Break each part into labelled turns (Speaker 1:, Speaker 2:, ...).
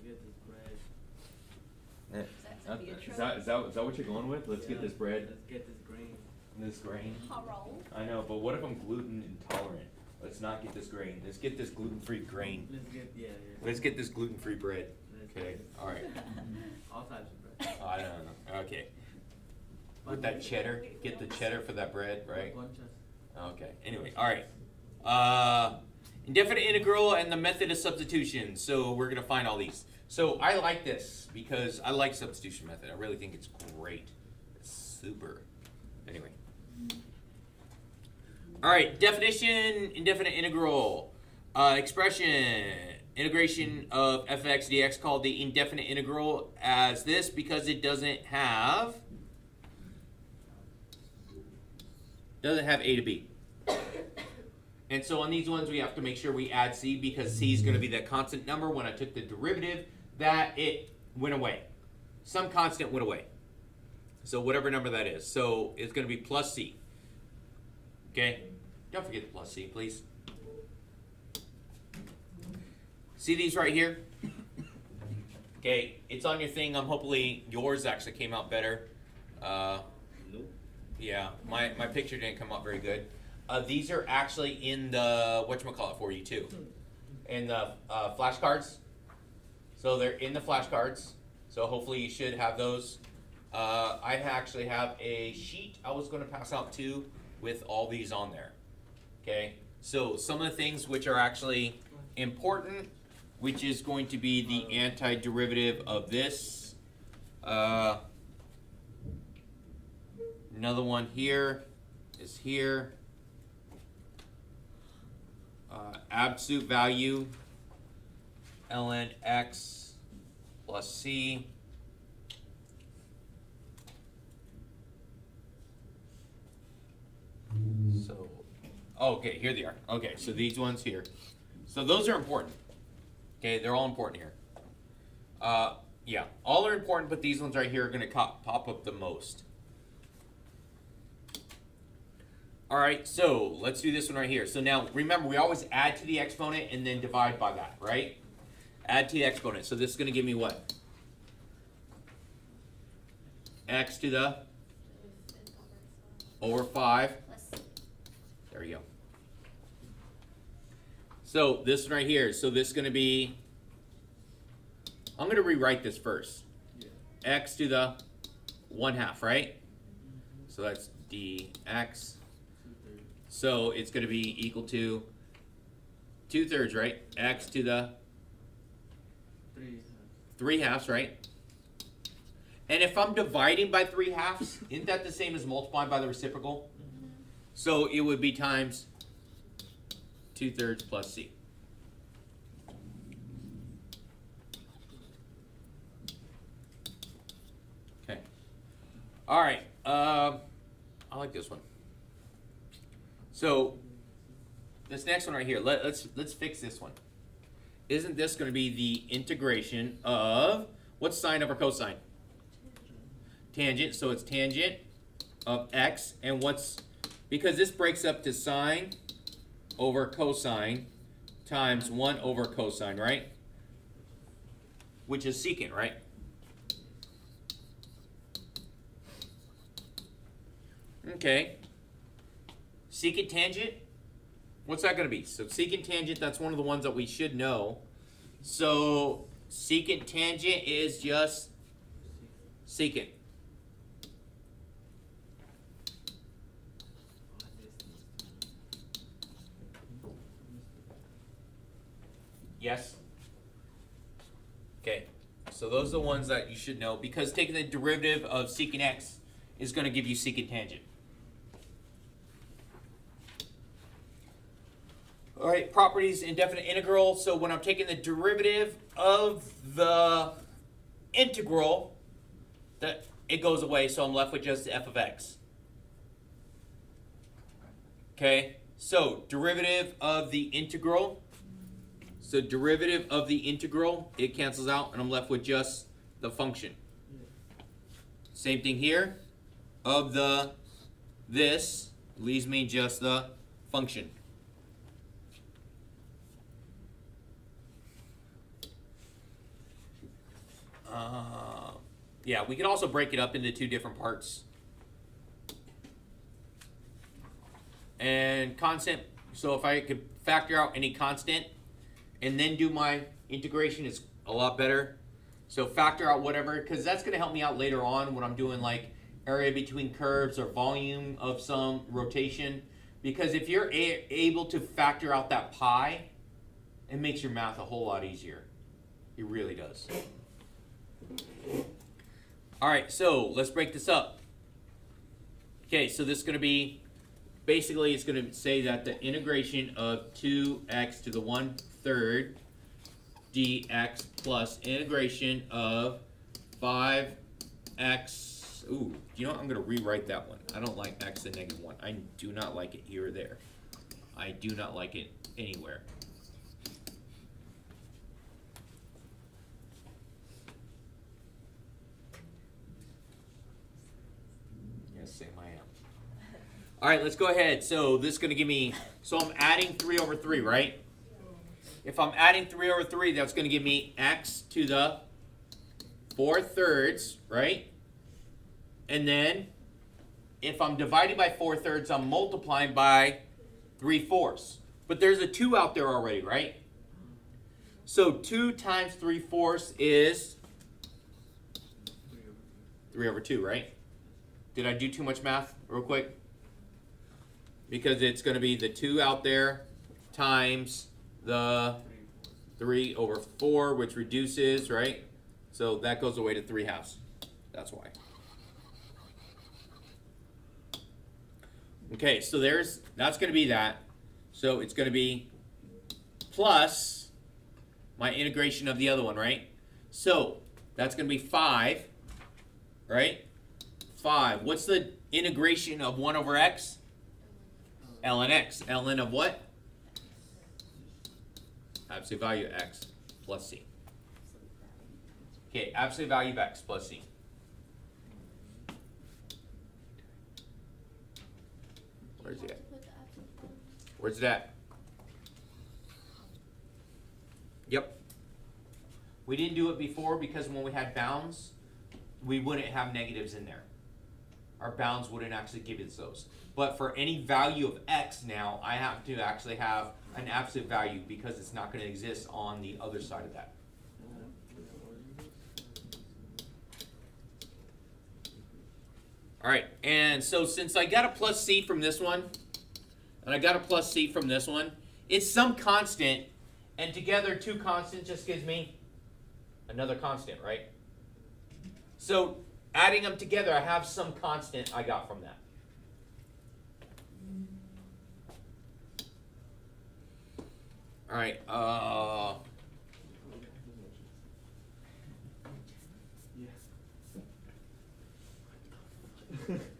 Speaker 1: get this bread.
Speaker 2: Is that what you're going with? Let's get this bread.
Speaker 1: Let's get this grain.
Speaker 2: This grain?
Speaker 3: Hello.
Speaker 2: I know, but what if I'm gluten intolerant? Let's not get this grain. Let's get this gluten-free grain. Let's get this gluten-free bread. Okay, all right.
Speaker 1: All types of bread.
Speaker 2: I don't know. Okay. With that cheddar, get the cheddar for that bread, right? Okay. Anyway, all right. Indefinite integral and the method of substitution. So we're gonna find all these. So I like this because I like substitution method. I really think it's great. It's super. Anyway. All right. Definition: indefinite integral expression. Integration of f(x) dx called the indefinite integral as this because it doesn't have a to b. And so on these ones we have to make sure we add c because c is going to be that constant number. When I took the derivative, that it went away. Some constant went away. So whatever number that is. So it's going to be plus c. Okay? Don't forget the plus c, please. See these right here? Okay, it's on your thing. Hopefully yours actually came out better.
Speaker 1: Nope.
Speaker 2: Yeah, my picture didn't come out very good. These are actually in the, whatchamacallit for you too. In the flashcards. So they're in the flashcards. So hopefully you should have those. I actually have a sheet I was going to pass out too with all these on there. Okay, so some of the things which are actually important, which is going to be the antiderivative of this. Another one here is here. Absolute value, ln x plus c. So, okay, here they are. Okay, so these ones here. So those are important. Okay, they're all important here. Yeah, all are important, but these ones right here are going to pop up the most. All right, so let's do this one right here. So now, remember, we always add to the exponent and then divide by that, right? Add to the exponent. So this is going to give me what? X to the over 5. There you go. So this one right here, so this is going to be, I'm going to rewrite this first.
Speaker 1: Yeah.
Speaker 2: X to the 1/2, right? So that's dx. So it's going to be equal to 2/3, right? X to the 3/2, right? And if I'm dividing by 3/2, isn't that the same as multiplying by the reciprocal?
Speaker 3: Mm-hmm.
Speaker 2: So it would be times 2/3 plus c. Okay. All right. I like this one. So this next one right here, let's fix this one. Isn't this going to be the integration of what's sine over cosine? Tangent. So it's tangent of x, and what's, because this breaks up to sine over cosine times 1 over cosine, right? Which is secant, right? Okay. Secant tangent, what's that going to be? So secant tangent, that's one of the ones that we should know. So secant tangent is just secant. Yes? Okay, so those are the ones that you should know because taking the derivative of secant x is going to give you secant tangent. All right, properties, indefinite integral. So when I'm taking the derivative of the integral, that it goes away, so I'm left with just f of x. Okay, so derivative of the integral. So derivative of the integral, it cancels out, and I'm left with just the function. Same thing here. Of this leaves me just the function. Yeah, we could also break it up into two different parts. And constant, so if I could factor out any constant and then do my integration, is a lot better. So factor out whatever, because that's going to help me out later on when I'm doing like area between curves or volume of some rotation. Because if you're able to factor out that pi, it makes your math a whole lot easier. It really does. All right, so let's break this up. Okay, so this is going to be, basically it's going to say that the integration of 2x to the 1/3 dx plus integration of 5x. Ooh, you know what? I'm going to rewrite that one. I don't like x and -1. I do not like it here or there. I do not like it anywhere. Yes, same I am. All right, let's go ahead. So this is going to give me, so I'm adding 3/3, right? If I'm adding 3/3, that's going to give me x to the 4/3, right? And then if I'm dividing by 4/3, I'm multiplying by 3/4. But there's a 2 out there already, right? So 2 times 3/4 is 3/2, right? Did I do too much math real quick? Because it's going to be the 2 out there times the 3/4, which reduces, right? So that goes away to 3/2. That's why. Okay, so that's going to be that. So it's going to be plus my integration of the other one, right? So that's going to be 5, right? 5. What's the integration of 1/x? ln x. ln of what? Absolute value of x plus c. Okay, absolute value of x plus c. Where's it at? Where's it at? Yep. We didn't do it before because when we had bounds, we wouldn't have negatives in there. Our bounds wouldn't actually give us those. But for any value of x now, I have to actually have an absolute value because it's not going to exist on the other side of that. All right, and so since I got a plus c from this one, and I got a plus c from this one, it's some constant, and together two constants just gives me another constant, right? So adding them together, I have some constant I got from that. All right,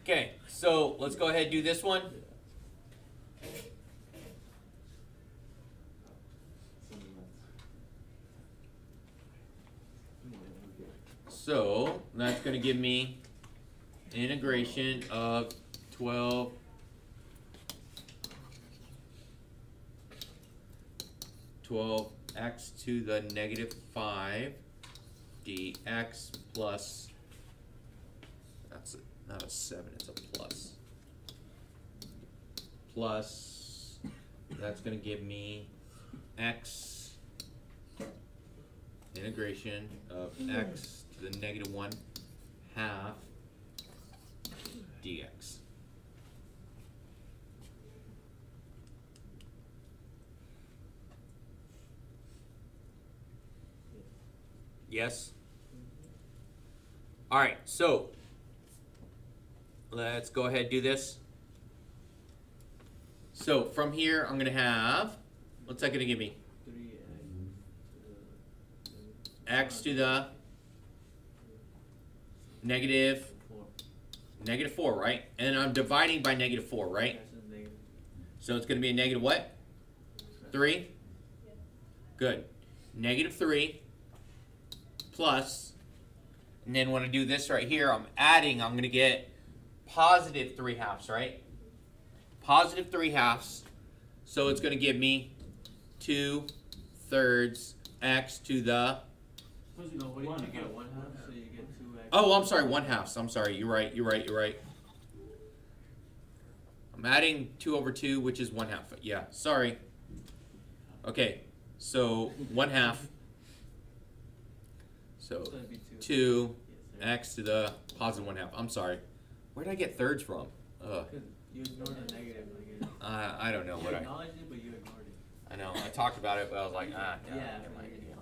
Speaker 2: okay, so let's go ahead and do this one. So that's going to give me integration of 12 x to the -5 dx plus, that's not a 7, it's a plus. Plus, that's going to give me x, integration of x to the -1/2 dx. Yes? All right, so let's go ahead and do this. So from here, I'm going to have, what's that going to give me? X to the -4, right? And I'm dividing by -4, right? So it's going to be a negative what? 3? Good. -3 plus, and then when I do this right here, I'm adding, I'm going to get positive 3/2, right? Positive 3/2. So it's going to give me 2/3 x to the
Speaker 1: No, what did you get? 1/2, so you get 2x.
Speaker 2: Oh, I'm sorry, 1/2. I'm sorry. You're right. I'm adding 2 over 2, which is 1/2. Yeah, sorry. Okay, so 1/2. So
Speaker 1: it'd be
Speaker 2: 2
Speaker 1: Yes,
Speaker 2: x to the positive 1/2. I'm sorry. Where did I get thirds from?
Speaker 1: Because you ignored the negative.
Speaker 2: I don't know
Speaker 1: You
Speaker 2: what
Speaker 1: acknowledged it, but you ignored it.
Speaker 2: I know. I talked about it, but I was like,
Speaker 1: Yeah,
Speaker 2: never mind.
Speaker 1: but you didn't know.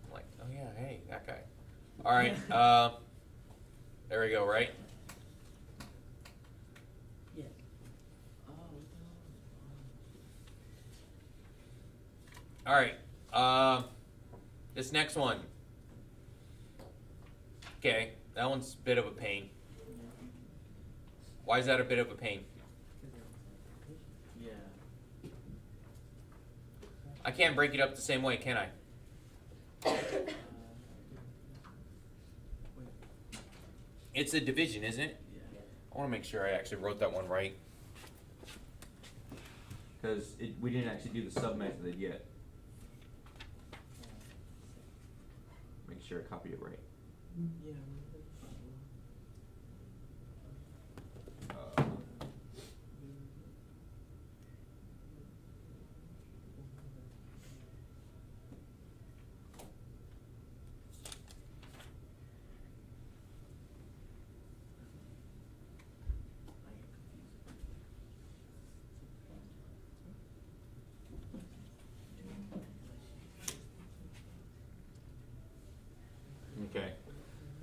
Speaker 2: I'm like, oh yeah, hey, that guy. All right, there we go, right?
Speaker 3: Yeah.
Speaker 2: All right, this next one. Okay, that one's a bit of a pain. Why is that a bit of a pain?
Speaker 1: Yeah.
Speaker 2: I can't break it up the same way, can I?
Speaker 1: Wait.
Speaker 2: It's a division, isn't it?
Speaker 1: Yeah.
Speaker 2: I want to make sure I actually wrote that one right. Because we didn't actually do the sub method yet. Make sure I copied it right.
Speaker 3: Yeah.
Speaker 2: Okay.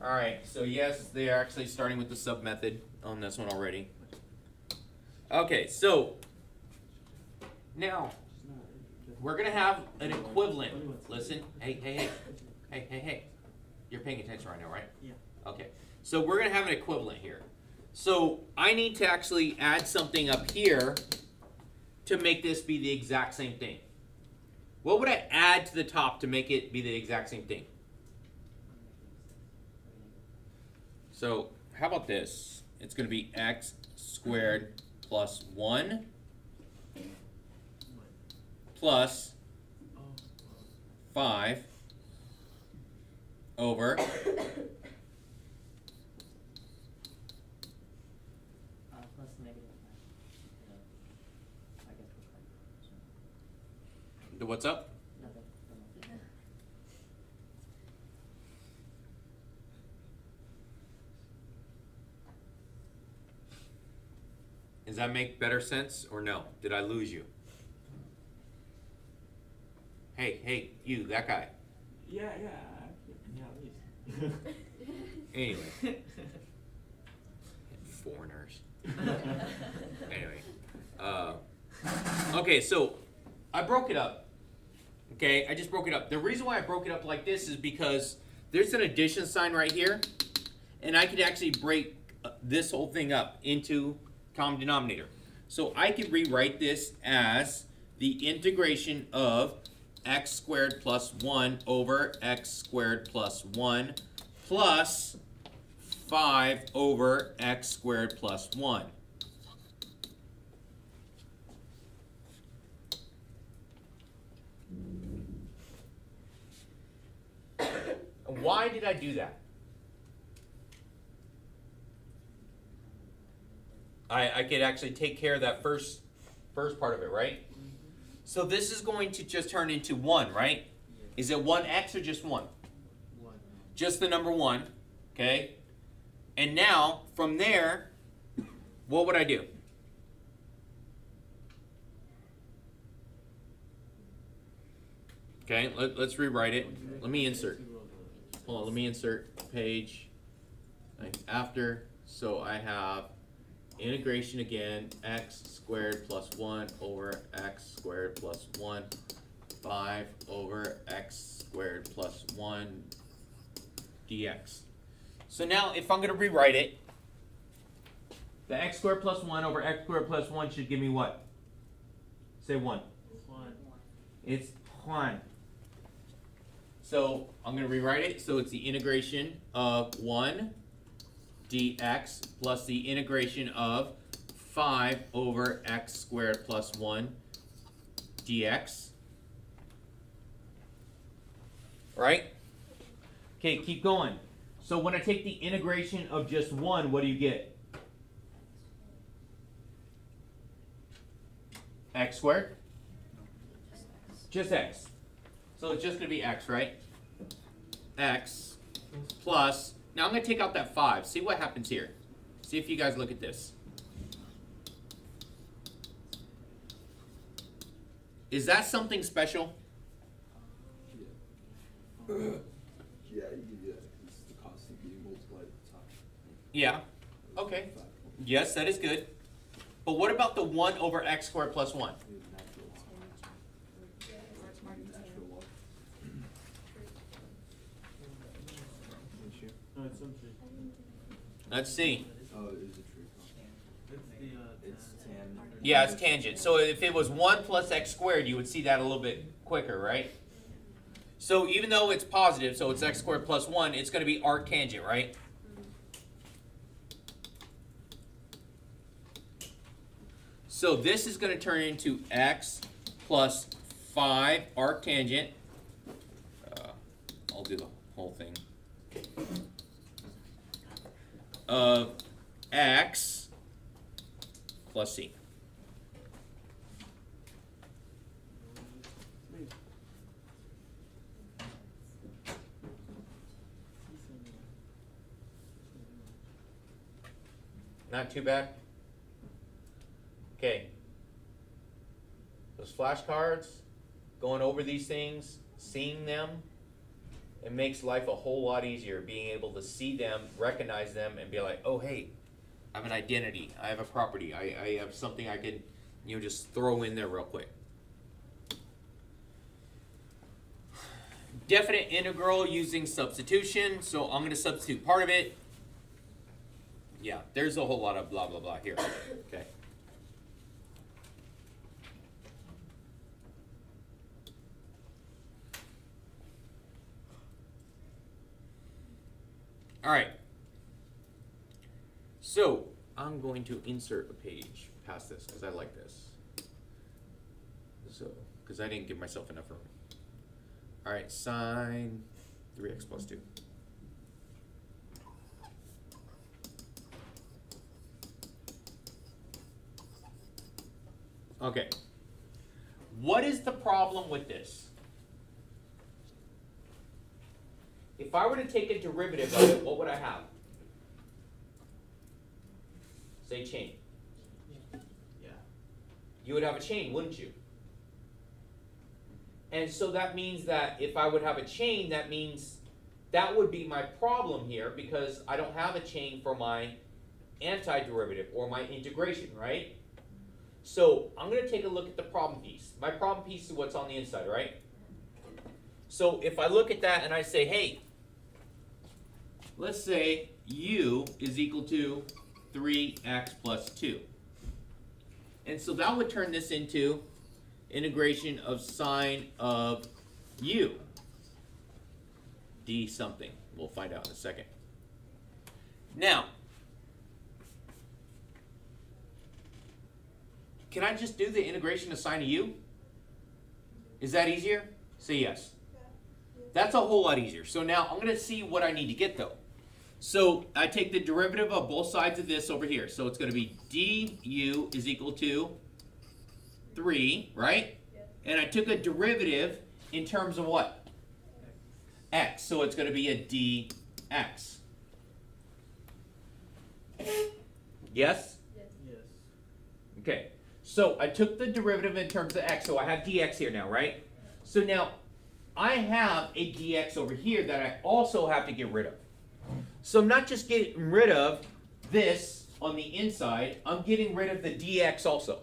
Speaker 2: All right. So yes, they are actually starting with the sub method on this one already. Okay. So now we're gonna have an equivalent. Listen. Hey. You're paying attention right now, right?
Speaker 3: Yeah.
Speaker 2: Okay. So we're gonna have an equivalent here. So I need to actually add something up here to make this be the exact same thing. What would I add to the top to make it be the exact same thing? So how about this? It's going to be x squared plus 1 plus 5 over
Speaker 3: Plus negative 5. I guess we'll try.
Speaker 2: the what's up?
Speaker 3: Nothing.
Speaker 2: Does that make better sense or no? Did I lose you? Hey, you, that guy.
Speaker 1: Yeah, at least.
Speaker 2: Anyway. Foreigners. Anyway. Okay, so I broke it up. Okay, I just broke it up. The reason why I broke it up like this is because there's an addition sign right here, and I could actually break this whole thing up into common denominator. So I could rewrite this as the integration of x squared plus 1 over x squared plus 1 plus 5 over x squared plus 1. Why did I do that? I could actually take care of that first part of it, right? So this is going to just turn into 1, right? Is it 1x or just 1?
Speaker 1: 1.
Speaker 2: Just the number 1, okay? And now, from there, what would I do? Okay, let's rewrite it. Let me insert. Hold on, let me insert page after. So I have integration again, x squared plus 1 over x squared plus 1, 5 over x squared plus 1 dx. So now if I'm going to rewrite it, the x squared plus 1 over x squared plus 1 should give me what? Say 1.
Speaker 1: 1.
Speaker 2: It's 1. So I'm going to rewrite it. So it's the integration of 1 dx plus the integration of 5 over x squared plus 1 dx. Right? Okay, keep going. So when I take the integration of just 1, what do you get? X squared? Just x. So it's just going to be x, right? X plus, now I'm going to take out that 5. See what happens here. See if you guys look at this. Is that something special?
Speaker 1: Yeah, you can do that because the constant being multiplied at the top.
Speaker 2: Yeah. Okay. Yes, that is good. But what about the 1 over x squared plus 1?
Speaker 1: No, it's something.
Speaker 2: Let's see.
Speaker 1: Oh, it is a true constant. It's tan.
Speaker 2: Yeah, it's tangent. So if it was 1 plus x squared, you would see that a little bit quicker, right? So even though it's positive, so it's x squared plus 1, it's going to be arc tangent, right? So this is going to turn into x plus 5 arc tangent. I'll do the whole thing. Of x plus c. Not too bad. Okay. Those flashcards, going over these things, seeing them, it makes life a whole lot easier, being able to see them, recognize them, and be like, oh, hey, I have an identity, I have a property, I have something I can, just throw in there real quick. Definite integral using substitution, so I'm going to substitute part of it. Yeah, there's a whole lot of blah, blah, blah here. Okay. All right. So I'm going to insert a page past this because I like this. So, because I didn't give myself enough room. All right, sine 3x plus 2. Okay. What is the problem with this? If I were to take a derivative of it, what would I have? Say chain.
Speaker 1: Yeah.
Speaker 2: You would have a chain, wouldn't you? And so that means that if I would have a chain, that means that would be my problem here because I don't have a chain for my antiderivative or my integration, right? So I'm going to take a look at the problem piece. My problem piece is what's on the inside, right? So if I look at that and I say, hey, let's say u is equal to 3x plus 2. And so that would turn this into integration of sine of u. D something. We'll find out in a second. Now, can I just do the integration of sine of u? Is that easier? Say yes. That's a whole lot easier. So now I'm going to see what I need to get though. So I take the derivative of both sides of this over here. So it's going to be du is equal to 3, right? And I took a derivative in terms of what? X. So it's going to be a dx. Yes?
Speaker 1: Yes.
Speaker 2: Okay. So I took the derivative in terms of x. So I have dx here now, right? So now I have a dx over here that I also have to get rid of. So I'm not just getting rid of this on the inside, I'm getting rid of the dx also.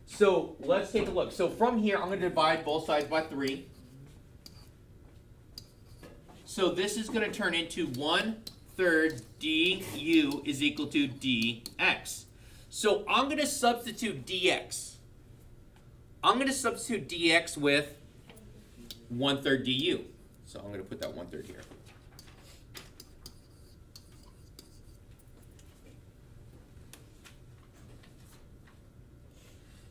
Speaker 2: So let's take a look. So from here, I'm going to divide both sides by 3. So this is going to turn into 1/3 du is equal to dx. So I'm going to substitute dx. I'm going to substitute dx with 1/3 du. So I'm going to put that 1/3 here.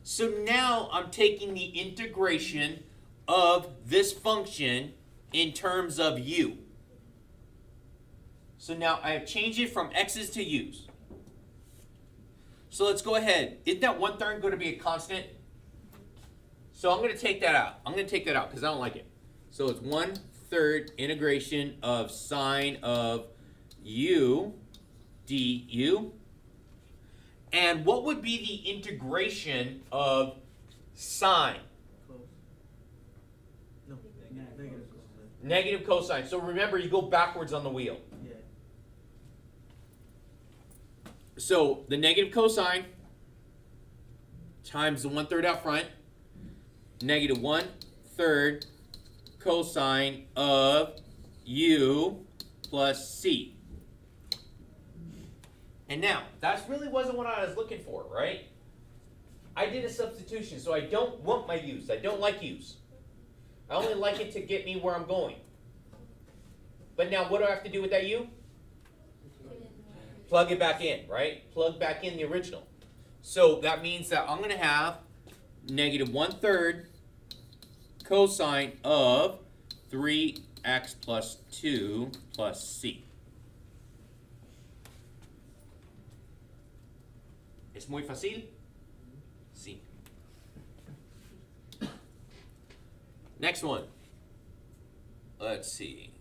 Speaker 2: So now I'm taking the integration of this function in terms of u. So now I have changed it from x's to u's. So let's go ahead. Isn't that 1/3 going to be a constant? So I'm going to take that out. I'm going to take that out because I don't like it. So it's 1/3 integration of sine of u du. And what would be the integration of sine?
Speaker 3: Close. No, negative cosine.
Speaker 2: Negative cosine. So remember, you go backwards on the wheel.
Speaker 3: Yeah.
Speaker 2: So the negative cosine times the 1/3 out front, negative 1/3 cosine of u plus c. And now, that really wasn't what I was looking for, right? I did a substitution, so I don't want my u's. I don't like u's. I only like it to get me where I'm going. But now, what do I have to do with that u? Plug it back in, right? Plug back in the original. So that means that I'm going to have negative 1/3 cosine of 3x plus 2 plus c. ¿Es muy fácil? Sí. Next one. Let's see.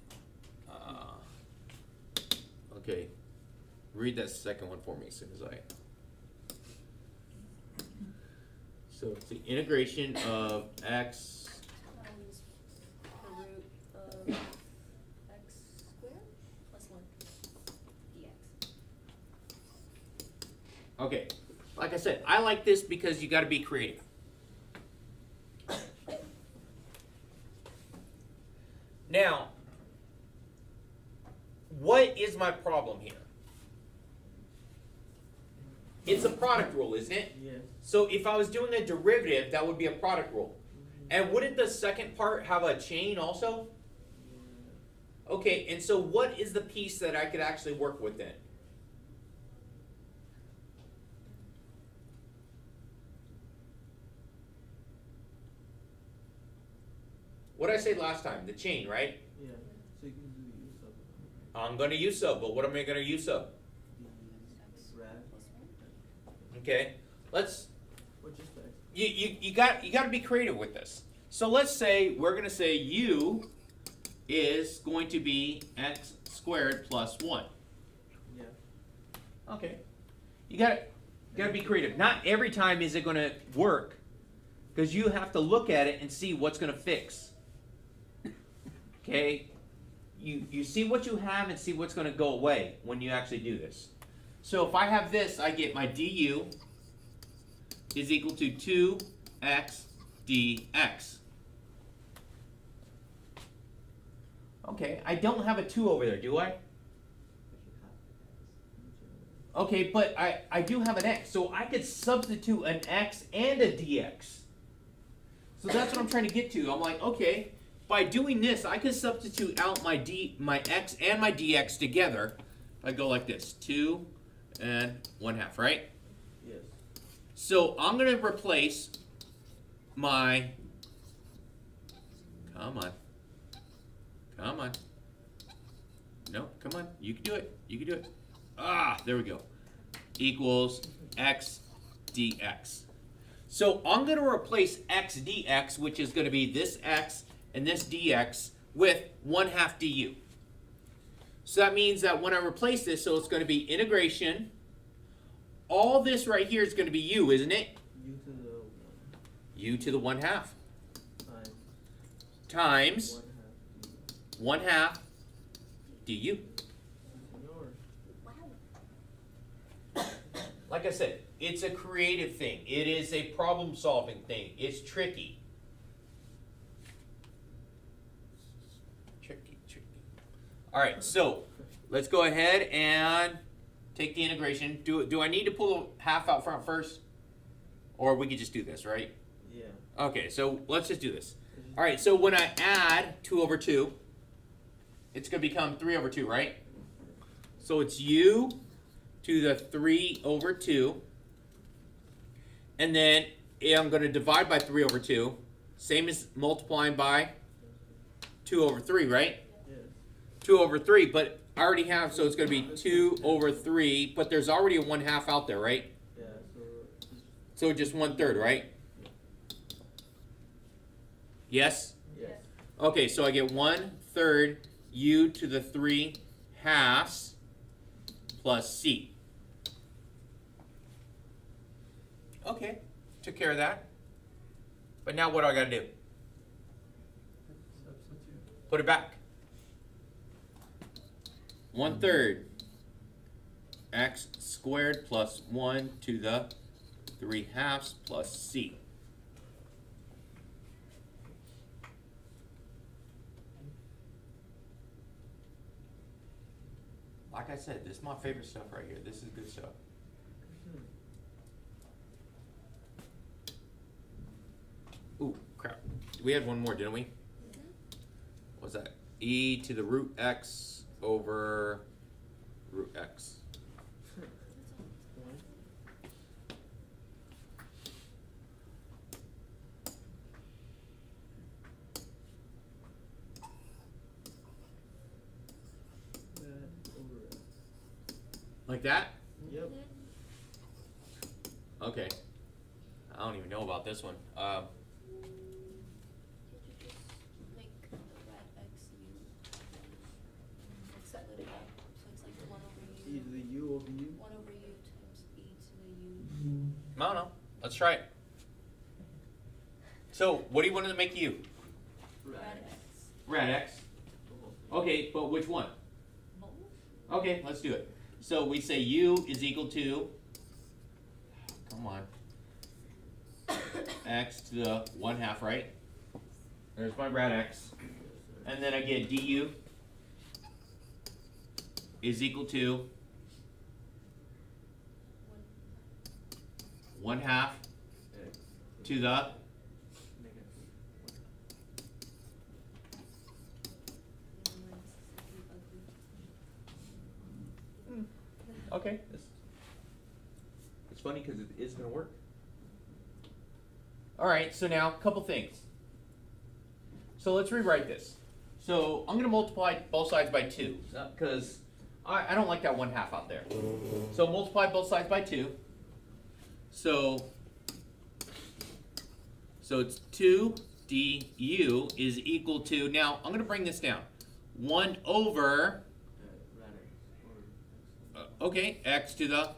Speaker 2: Okay. Read that second one for me as soon as I... So it's the integration of x...
Speaker 4: Times the root of x squared plus 1 dx.
Speaker 2: Okay. Like I said, I like this because you got to be creative. Now, what is my problem here? It's a product rule, isn't it?
Speaker 3: Yes.
Speaker 2: So if I was doing a derivative, that would be a product rule. And wouldn't the second part have a chain also? Okay, and so what is the piece that I could actually work with then? What did I say last time? The chain, right?
Speaker 3: Yeah. So you can do use of
Speaker 2: I'm going to use sub, but what am I going to use sub?
Speaker 3: rad.
Speaker 2: Okay, let's.
Speaker 3: What just x?
Speaker 2: You got to be creative with this. So let's say we're going to say u is going to be x squared plus 1.
Speaker 3: Yeah.
Speaker 2: Okay. You got to be creative. Not every time is it going to work, because you have to look at it and see what's going to fix. Okay? You see what you have and see what's going to go away when you actually do this. So if I have this, I get my du is equal to 2x dx. Okay, I don't have a 2 over there, do I? Okay, but I do have an x, so I could substitute an x and a dx. So that's what I'm trying to get to. I'm like, okay, by doing this, I could substitute out my x and my dx together. I go like this, 2 and 1/2, right?
Speaker 3: Yes.
Speaker 2: So I'm going to replace my, come on, no, come on, you can do it, there we go, equals x dx. So I'm going to replace x dx, which is going to be this x and this dx, with 1/2 du. So that means that when I replace this, so it's going to be integration, all this right here is going to be u, isn't it?
Speaker 3: U to the 1.
Speaker 2: U to the 1/2
Speaker 3: Times
Speaker 2: times
Speaker 3: 1/2.
Speaker 2: 1/2 du.
Speaker 4: Wow.
Speaker 2: Like I said, it's a creative thing. It is a problem-solving thing. It's tricky. All right, so let's go ahead and take the integration. Do I need to pull a half out front first? Or we could just do this, right?
Speaker 3: Yeah.
Speaker 2: Okay, so let's just do this. All right, so when I add 2 over 2, it's going to become 3 over 2, right? So it's u to the 3 over 2. And then I'm going to divide by 3 over 2. Same as multiplying by 2 over 3, right?
Speaker 3: Yes.
Speaker 2: 2 over 3, but I already have, so it's going to be 2 over 3, but there's already a 1/2 out there, right?
Speaker 3: Yeah,
Speaker 2: So just 1/3, right? Yes?
Speaker 3: yes.
Speaker 2: Okay, so I get 1/3 u to the 3 halves plus c. Okay, took care of that. But now what do I got to do?
Speaker 3: Substitute.
Speaker 2: Put it back. 1/3 x squared plus 1 to the 3 halves plus c. Like I said, this is my favorite stuff right here. This is good stuff. Ooh, crap. We had one more, didn't we? What's that? E to the root x over root x.
Speaker 3: One. That over.
Speaker 2: Like that?
Speaker 3: Yep.
Speaker 2: Okay. I don't even know about this one.
Speaker 4: Could you just make the red x u and split it up so it's like 1 over
Speaker 3: E
Speaker 4: u,
Speaker 3: to the U over U.
Speaker 4: 1 over u times e to the u.
Speaker 2: I don't know. Let's try it. So, what do you want to make u?
Speaker 4: Red x.
Speaker 2: Red x. Okay, but which one?
Speaker 4: Both?
Speaker 2: Okay, let's do it. So we say u is equal to, come on, x to the 1/2, right? There's my red x. And then I get du is equal to 1/2
Speaker 3: X.
Speaker 2: to the,
Speaker 3: Negative.
Speaker 2: okay. It's funny because it is going to work. All right, so now a couple things. So let's rewrite this. So I'm going to multiply both sides by 2 because I don't like that 1/2 out there. So multiply both sides by 2. So it's 2 du is equal to, now I'm going to bring this down. 1 over,
Speaker 3: Red X. Or X.
Speaker 2: okay, x to the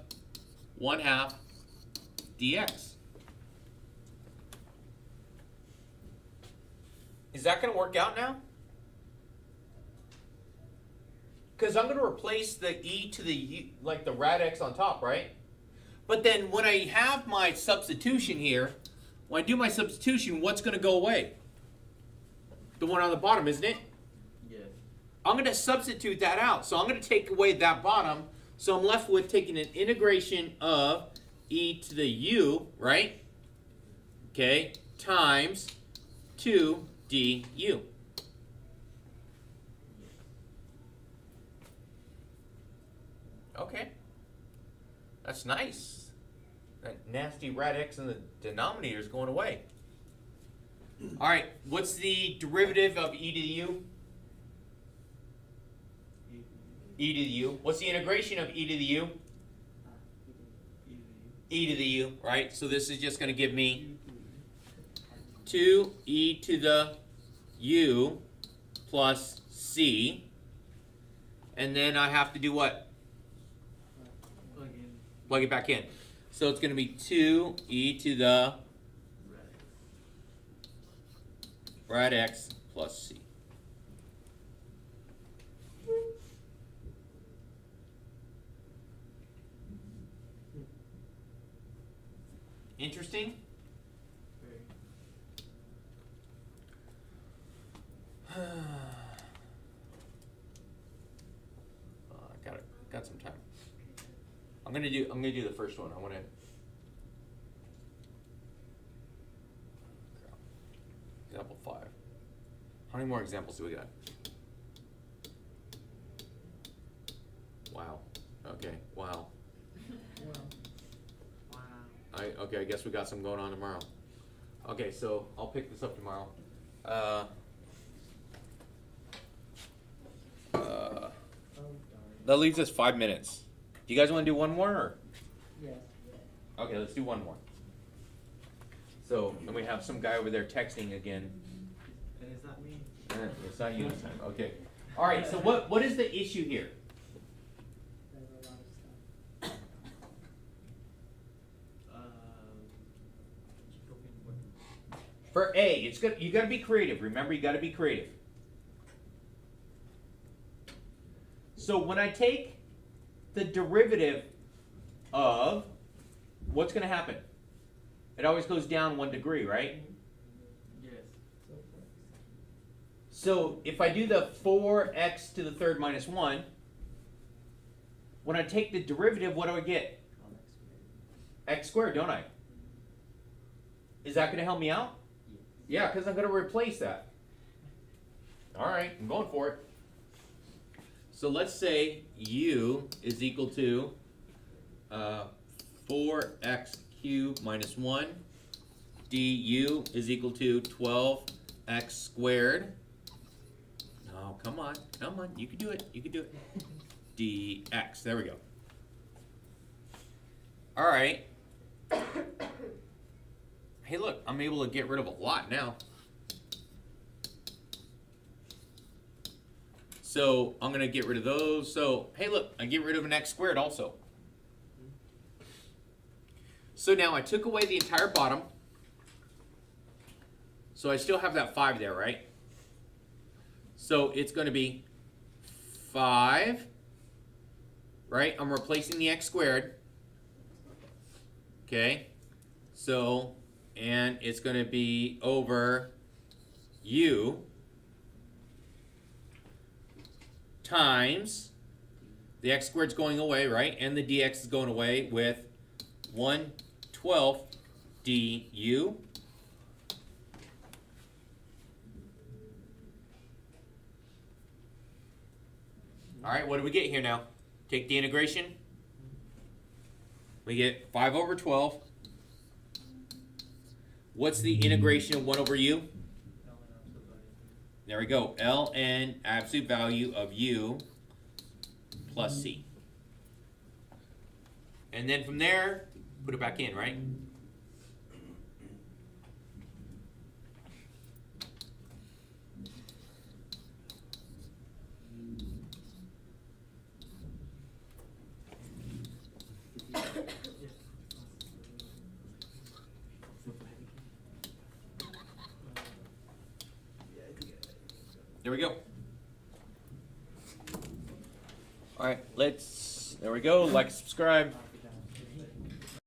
Speaker 2: 1/2 dx. Is that going to work out now? Because I'm going to replace the e to the u, like the rad x on top, right? But then when I have my substitution here, when I do my substitution, what's going to go away? The one on the bottom, isn't it?
Speaker 3: Yes.
Speaker 2: I'm going to substitute that out. So I'm going to take away that bottom. So I'm left with taking an integration of e to the u, right? Okay, times 2 du. Okay. That's nice. That nasty rad x in the denominator is going away. All right, what's the derivative of e to the u? E to the u. What's the integration of e to the u? E to the u, right? So this is just going to give me 2e to the u plus c. And then I have to do what? Plug it back in. So it's going to be 2e to the rad x plus c. Interesting? Got some time. I'm gonna do the first one. I wanna example 5. How many more examples do we got? Wow. Okay, wow. Okay, I guess we got some going on tomorrow. Okay, so I'll pick this up tomorrow. that leaves us 5 minutes. Do you guys want to do one more? Or?
Speaker 3: Yes.
Speaker 2: Okay, let's do one more. So, and we have some guy over there texting again.
Speaker 3: And it's not me.
Speaker 2: It's not you this time. Okay. All right. So what is the issue here?
Speaker 3: There's a lot of stuff.
Speaker 2: For A, it's good. You got to be creative. Remember, you got to be creative. So when I take the derivative of, what's going to happen? It always goes down 1 degree, right?
Speaker 3: Yes.
Speaker 2: So if I do the 4x to the third minus 1, when I take the derivative, what do I get? X squared, don't I? Is that going to help me out? Yeah, because I'm going to replace that. All right, I'm going for it. So let's say u is equal to 4x cubed minus 1. du is equal to 12x squared. Oh, come on. You can do it. You can do it. dx. There we go. All right. Hey, look, I'm able to get rid of a lot now. So I'm going to get rid of those. So, hey, look, I get rid of an x squared also. So now I took away the entire bottom. So I still have that 5 there, right? So it's going to be 5, right? I'm replacing the x squared. Okay. So, and it's going to be over u times the x squared's going away, right? And the dx is going away with 1/12 du. All right, what do we get here now? Take the integration. We get 5/12. What's the integration of 1 over u? There we go. ln absolute value of u plus c. And then from there, put it back in, right? There we go. All right, there we go. Like, subscribe.